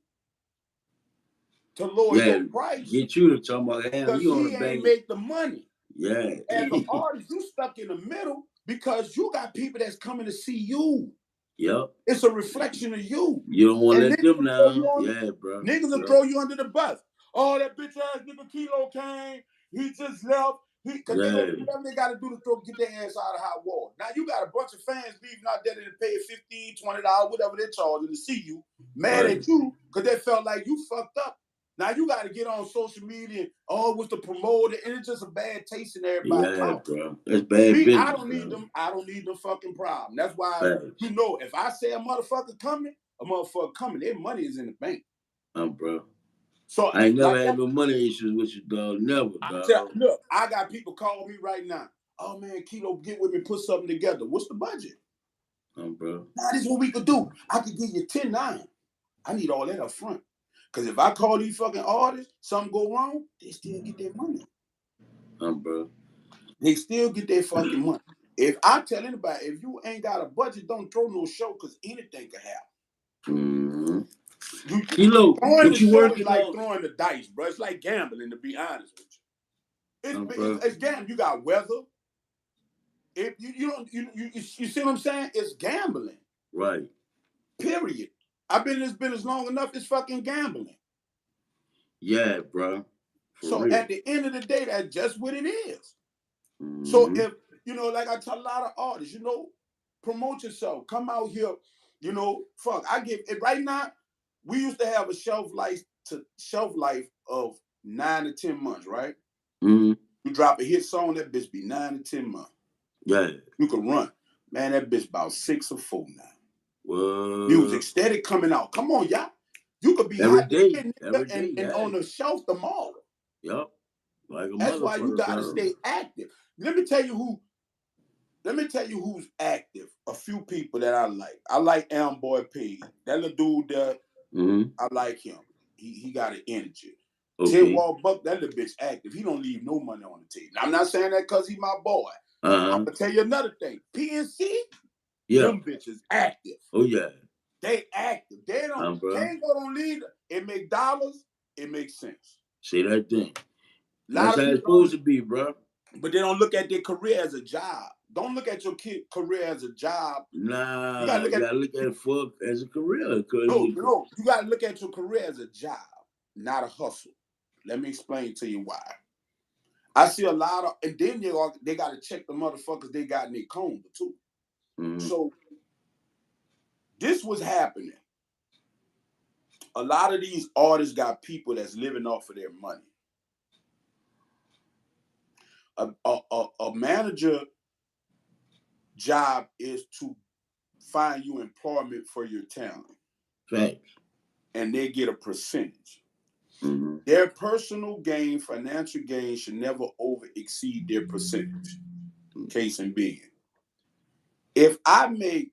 to lower your price. Get you to talk about because he ain't make the money. Yeah. As an artist, you stuck in the middle because you got people that's coming to see you. Yep. It's a reflection of you. You don't want to let them down. Yeah, bro. Niggas will throw you under the bus. Oh, that bitch ass nigga Kilo came. He just left. Because they gonna do whatever they got to do to get their ass out of hot water. Now you got a bunch of fans leaving out there that pay $15, $20, whatever they're charging to see you, mad at you because they felt like you fucked up. Now you got to get on social media and, oh, it was the promoter, and it's just a bad taste in everybody's mouth. Bro. That's bad business. I don't need them. I don't need the fucking problem. That's why, you know, if I say a motherfucker coming, their money is in the bank. Bro. So I ain't never had no money issues with you, dog. Never, dog. Look, I got people calling me right now. Oh man, Kilo, get with me, put something together. What's the budget? Bro. Now this is what we could do. I could give you 10-9. I need all that up front. Because if I call these fucking artists, something go wrong, they still get their money. Bro. They still get their fucking money. If I tell anybody, if you ain't got a budget, don't throw no show because anything could happen. Kilo, what you working like on? Throwing the dice, bro. It's like gambling, to be honest with you. It's gambling. You got weather. If you see what I'm saying? It's gambling. Right. Period. I've been in this business long enough. It's fucking gambling. Yeah, bro. So at the end of the day, that's just what it is. So if, you know, like I tell a lot of artists, you know, promote yourself. Come out here, you know, I give it right now. We used to have a shelf life of 9 to 10 months, right? You drop a hit song, that bitch be 9 to 10 months. Yeah. You can run. Man, that bitch about 6 or 4 now. Whoa. Music steady coming out. Come on, y'all. You could be every day and on the shelf tomorrow. Yep. Like a That's why you gotta stay active. Let me tell you who's active. A few people that I like. I like Boy P. That little dude there, I like him. He got an energy. Ted Wall Buck, that little bitch active. He don't leave no money on the table. Now, I'm not saying that because he my boy. I'm gonna tell you another thing. PNC, them bitches active. Oh yeah. They active. They don't can't go on lead. It make dollars, it makes sense. Say that thing. That's how it's supposed to be, bro. But they don't look at their career as a job. Don't look at your career as a job. Nah, you gotta look at it as a career. No, you gotta look at your career as a job, not a hustle. Let me explain to you why. I see a lot of, and then they gotta check the motherfuckers they got in their comb too. So this was happening. a lot of these artists got people that's living off of their money. A manager job is to find you employment for your talent. Right. And they get a percentage. Mm-hmm. Their personal gain, financial gain, should never over exceed their percentage. Case in being, if I make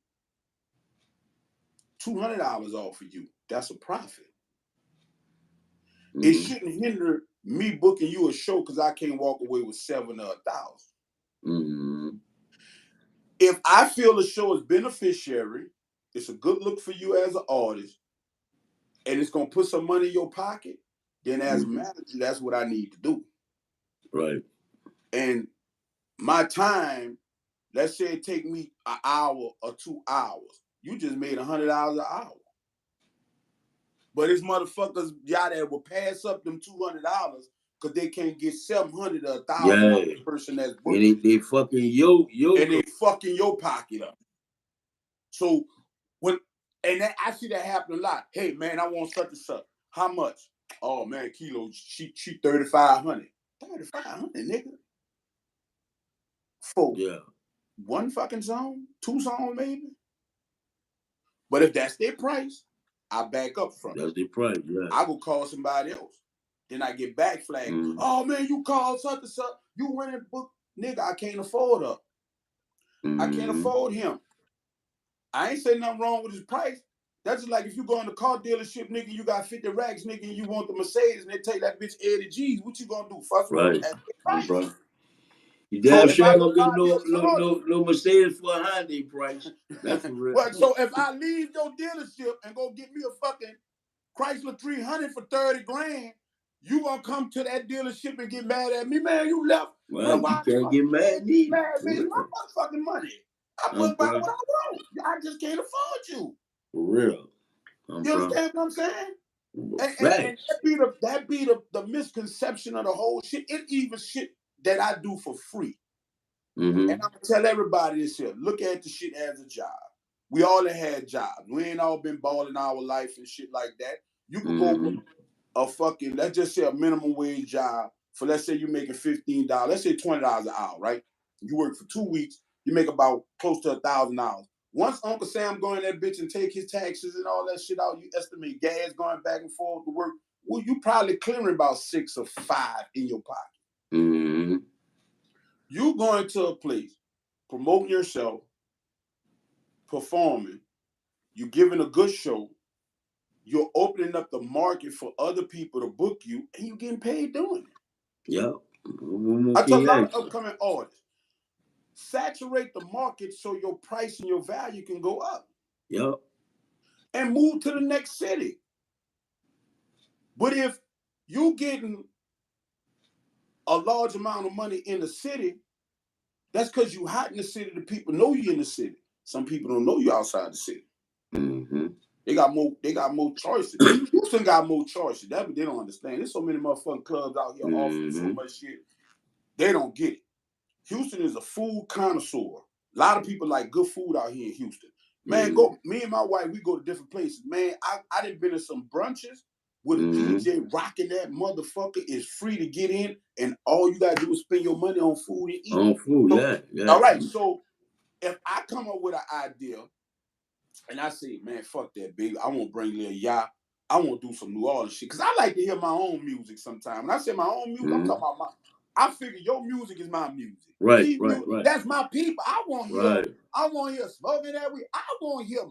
$200 off of you, that's a profit. Mm-hmm. It shouldn't hinder me booking you a show because I can't walk away with $7 or $1,000. Mm-hmm. If I feel the show is beneficiary, it's a good look for you as an artist, and it's gonna put some money in your pocket, then as a manager, that's what I need to do. Right. And my time, let's say it take me an hour or 2 hours. You just made $100 an hour. But it's motherfuckers, y'all that will pass up them $200 because they can't get $700 or $1,000 on the person that's booking. And they fucking yo. And they fucking your pocket up. So I see that happen a lot. Hey man, I want such and such. How much? Oh man, Kilo, she $3,500. $3,500, nigga. For one fucking song, 2 songs maybe. But if that's their price, I back up from it. That's their price, yeah. I go call somebody else. Then I get back flagged. Oh man, you called such and such. You went and booked. Nigga, I can't afford her. I can't afford him. I ain't saying nothing wrong with his price. That's just like if you go in the car dealership, nigga, you got 50 racks, nigga, and you want the Mercedes, and they take that bitch Eddie G's. What you gonna do? Fuss right. Price. Bro. You damn sure ain't gonna get no Mercedes for a Hyundai price. That's for real. Well, so if I leave your dealership and go get me a fucking Chrysler 300 for $30,000, you gonna come to that dealership and get mad at me, man? You left. Well, you can't get mad at me. Mad at me. My motherfucking money. I put by what I want. I just can't afford you. For real. You understand what I'm saying? And that be the misconception of the whole shit. It even shit that I do for free. And I'm gonna tell everybody this here. Look at the shit as a job. We all have had jobs. We ain't all been balling our life and shit like that. You can go for a fucking, let's just say a minimum wage job for, let's say you're making $15, let's say $20 an hour, right? You work for 2 weeks, you make about close to $1,000. Once Uncle Sam go in that bitch and take his taxes and all that shit out, you estimate gas going back and forth to work, well, you probably clearing about 6 or 5 in your pocket. You going to a place, promoting yourself, performing, you're giving a good show, you're opening up the market for other people to book you, and you're getting paid doing it. Yeah. I tell a lot of upcoming artists, saturate the market so your price and your value can go up. Yep. And move to the next city. But if you're getting a large amount of money in the city, that's because you hot in the city. The people know you in the city. Some people don't know you outside the city. They got more choices. Houston got more choices. That's what they don't understand. There's so many motherfucking clubs out here offering so much shit. They don't get it. Houston is a food connoisseur. A lot of people like good food out here in Houston. Man, me and my wife, we go to different places. Man, I done been to some brunches with a DJ rocking that motherfucker. Is free to get in, and all you gotta do is spend your money on food and eat. On food, so, yeah. All right, so if I come up with an idea and I say, man, fuck that, baby, I want to bring Lil Ya, I want to do some New Orleans shit, because I like to hear my own music sometimes. When I say my own music, I'm talking about I figure your music is my music. Right. That's my people. I want to hear Smoking That Weed. I want to hear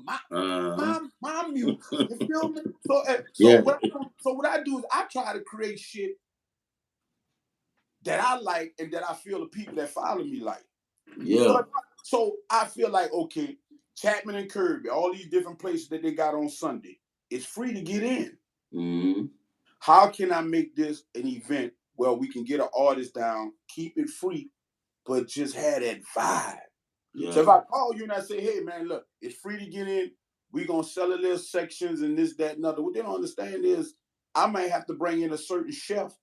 my music. You feel me? So what I do is I try to create shit that I like and that I feel the people that follow me like. Yeah. So I feel like, okay, Chapman and Kirby, all these different places that they got on Sunday, it's free to get in. How can I make this an event where we can get an artist down, keep it free, but just have that vibe? Yeah. So if I call you and I say, hey, man, look, it's free to get in. We're going to sell a little sections and this, that, and other. What they don't understand is I might have to bring in a certain chef,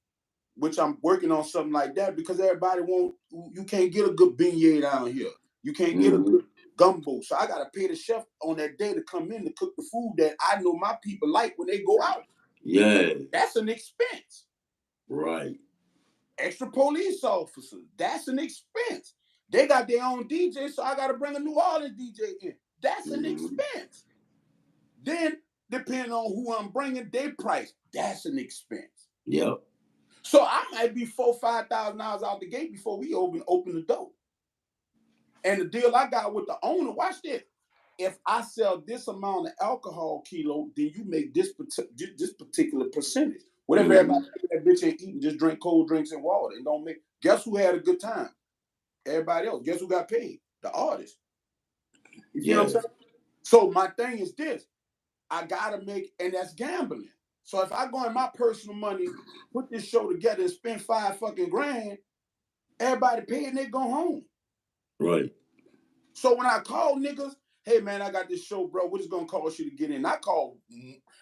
which I'm working on something like that, because everybody you can't get a good beignet down here. You can't get a good gumbo. So I gotta pay the chef on that day to come in to cook the food that I know my people like when they go out. Yeah. That's an expense. Right. Extra police officers, that's an expense. They got their own DJ, so I gotta bring a New Orleans DJ in. That's an expense. Then, depending on who I'm bringing, their price, that's an expense. Yep. So I might be $4,000-$5,000 out the gate before we open the door. And the deal I got with the owner, watch this. If I sell this amount of alcohol kilo, then you make this particular percentage. Whatever everybody that bitch ain't eating, just drink cold drinks and water. And don't make. Guess who had a good time? Everybody else. Guess who got paid? The artist. You see what I'm saying? So my thing is this. I gotta make, and that's gambling. So if I go in my personal money, put this show together and spend $5 fucking grand, everybody pay and they go home. Right. So when I call niggas, hey man, I got this show, bro. What is gonna cost you to get in? I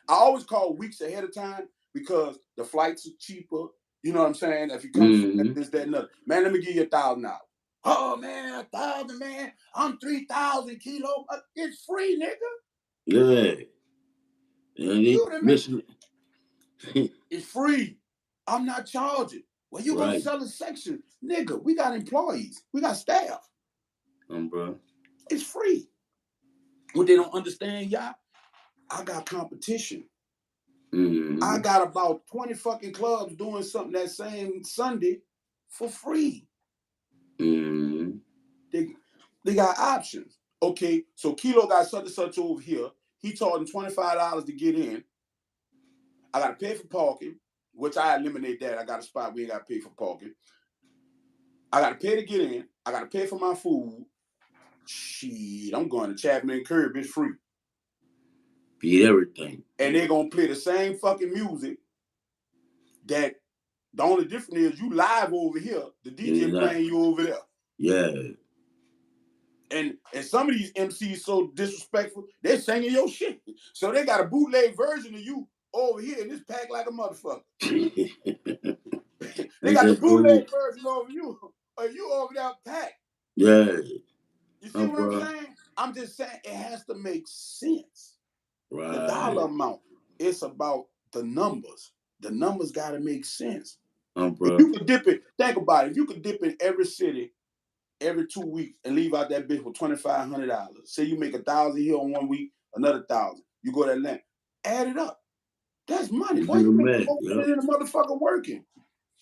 always call weeks ahead of time because the flights are cheaper. You know what I'm saying? If you come this, that, and other. Man, let me give you $1,000. Oh man, 1,000, man. I'm 3,000 kilo. It's free, nigga. Yeah. It's free. I'm not charging. Well, you gonna sell a section, nigga? We got employees. We got staff. Bro. It's free. What they don't understand, y'all, I got competition. I got about 20 fucking clubs doing something that same Sunday for free. They got options. Okay, so Kilo got such and such over here. He charging $25 to get in. I got to pay for parking, which I eliminate that. I got a spot we ain't got to pay for parking. I got to pay to get in. I got to pay for my food. Shit, I'm going to Chapman Curb. It's free. Beat everything. And they're going to play the same fucking music that the only difference is you live over here, the DJ playing you over there. Yeah. And some of these MCs so disrespectful, they're singing your shit. So they got a bootleg version of you over here and it's packed like a motherfucker. They got the bootleg version over you. Or you over there packed. Yeah. You see what I'm saying? I'm just saying it has to make sense. Right. The dollar amount. It's about the numbers. The numbers got to make sense. If you could dip it, think about it. If you could dip in every city every 2 weeks and leave out that bitch with $2,500. Say you make 1,000 here on 1 week, another 1,000. You go to Atlanta. Add it up. That's money. Boy, you make more money than a motherfucker working.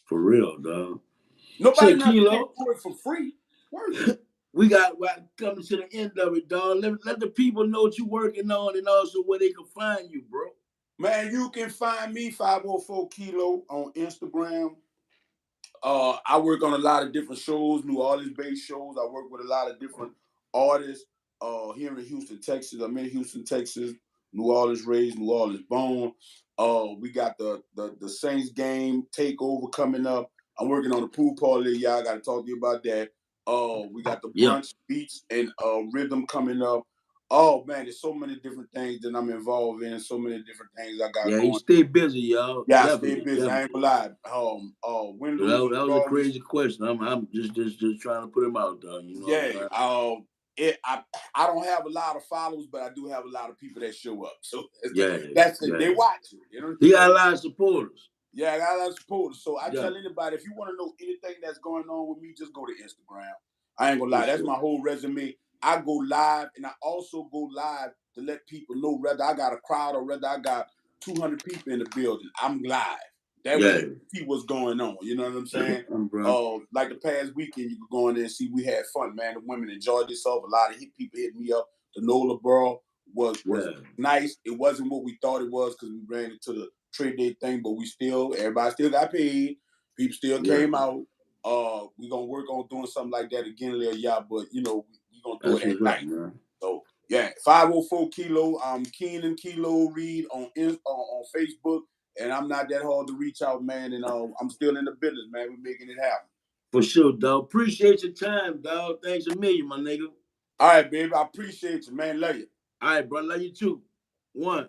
For real, dog. Nobody not do it for free. Working. We got coming to the end of it, dog. Let the people know what you're working on and also where they can find you, bro. Man, you can find me 504 Kilo on Instagram. I work on a lot of different shows, New Orleans-based shows. I work with a lot of different artists here in Houston, Texas. I'm in Houston, Texas. New Orleans raised, New Orleans born. We got the Saints game takeover coming up. I'm working on the pool party. Y'all, I got to talk to you about that. We got the brunch, beats, and rhythm coming up. Oh man, there's so many different things that I'm involved in. So many different things I got going. You stay busy, y'all. Yeah, I stay busy. I ain't gonna lie. That was a crazy question. I'm just trying to put him out there. You know I don't have a lot of followers, but I do have a lot of people that show up. So that's it. They watch it. You know, he got a lot of supporters. Yeah, I got a lot of supporters. So I tell anybody, if you want to know anything that's going on with me, just go to Instagram. I ain't gonna lie. That's my whole resume. I go live, and I also go live to let people know whether I got a crowd or whether I got 200 people in the building. I'm live. That way you see what's going on. You know what I'm saying? Like the past weekend, you could go in there and see we had fun, man. The women enjoyed themselves. A lot of people hit me up. The NOLA Borough was nice. It wasn't what we thought it was because we ran into the trade day thing, but everybody still got paid. People still came out. We're gonna work on doing something like that again later, but you know, we're gonna do it at night. Man. So yeah, 504 Kilo. I'm Keenan Kilo Reed on Facebook, and I'm not that hard to reach out, man. And I'm still in the business, man. We're making it happen. For sure, dog. Appreciate your time, dog. Thanks a million, my nigga. All right, baby. I appreciate you, man. Love you. All right, bro. Love you too. 1.